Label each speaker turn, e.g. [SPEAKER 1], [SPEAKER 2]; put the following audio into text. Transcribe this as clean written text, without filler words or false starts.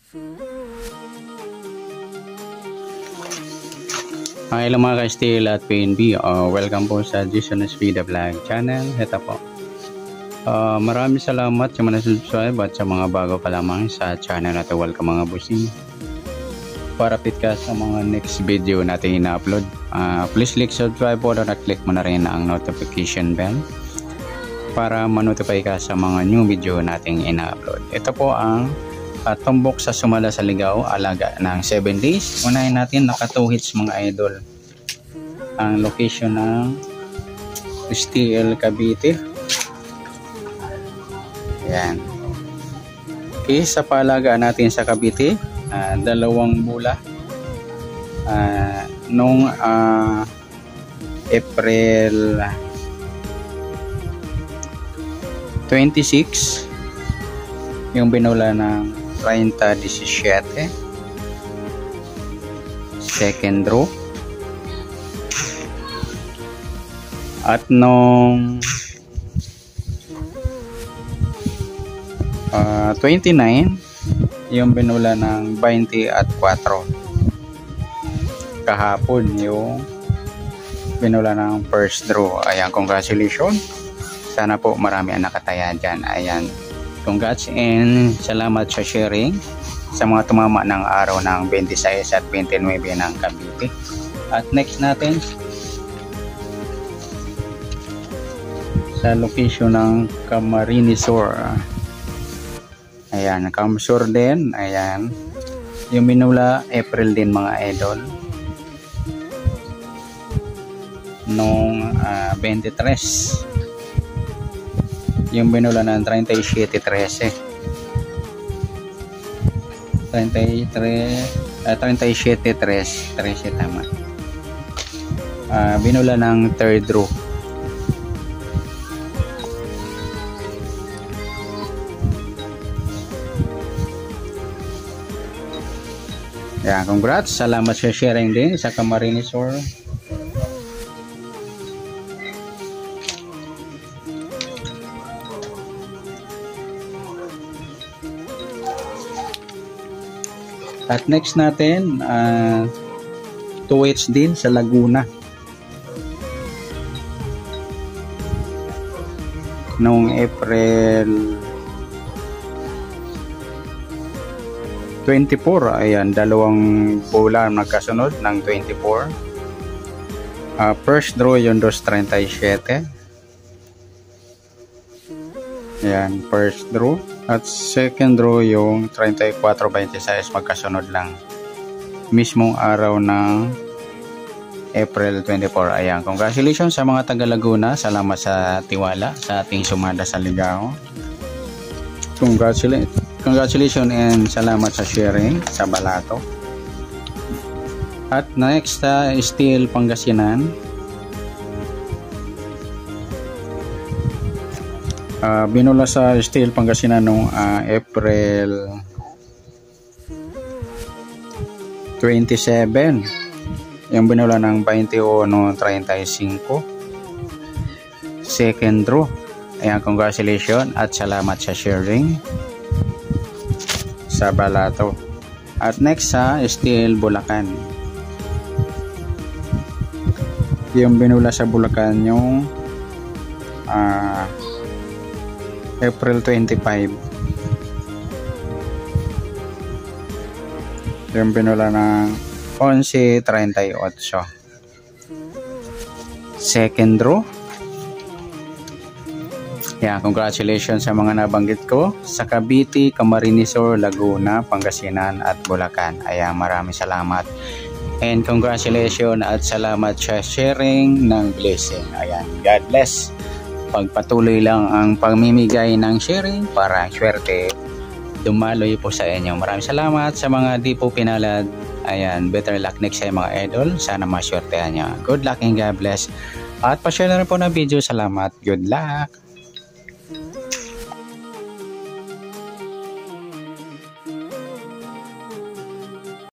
[SPEAKER 1] Hello mga ka-steel at PNB, welcome po sa Jason Speed Vlog channel. Ito po, maraming salamat sa mga subscribe at sa mga bago pa lamang sa channel na ito. Welcome mga busing. Parapit ka sa mga next video natin ina-upload, please click subscribe po at click mo na rin ang notification bell para ma-notify ka sa mga new video nating ina-upload. Ito po ang tumbok sa sumala sa ligaw, alaga ng 7 days. Unahin natin, naka 2 hits mga idol. Ang location ng STL Cavite. Ayan. Okay, sa paalagaan natin sa Cavite, 2 bula. Nung April 26, yung binula ng 30-17, second draw. At nung 29, yung binula ng 20 at 4. Kahapon yung binula ng first draw. Ayan, congratulations. Sana po marami ang nakataya dyan. Ayan, congrats and salamat sa sharing sa mga tumama ng araw ng 26 at 29 ng Cavite. At next natin, sa location ng Camarines Sur. Ayan, Camsur din. Ayan, yung minula April din mga idol, nung 23, yung binula ng 37-13. 37-13 tama. Binula ng third draw. Yan, congrats. Salamat sa sharing din sa Camarines Sur. At next natin, 2H din sa Laguna. Noong April 24, ayan, 2 bola nagkasunod ng 24. First draw yung 2.37. Ayan, first draw. At second draw yung 34-26, magkasunod lang. Mismong araw ng April 24. Ayan, congratulations sa mga taga Laguna. Salamat sa tiwala sa ating sumada sa ligaw. Congratulations and salamat sa sharing sa Balato. At next, STL Pangasinan. Binula sa STL Pangasinan noong April 27, yung binula ng 21-35, second draw. Ayan, congratulations at salamat sa sharing sa Balato. At next, sa STL Bulacan, yung binula sa Bulacan yung April 25, yung binula ng 11-38, second draw. Yeah, congratulations sa mga nabanggit ko sa Cavite, Camarines Sur, Laguna, Pangasinan at Bulacan. Ayan, maraming salamat and congratulations at salamat sa sharing ng blessing. Ayan, God bless. Pagpatuloy lang ang pagmimigay ng sharing para swerte dumaloy po sa inyo. Maraming salamat sa mga di po pinalad. Ayan, better luck next time mga idol. Sana maswertehan nyo. Good luck and God bless. At pa-share na rin po ng video. Salamat. Good luck.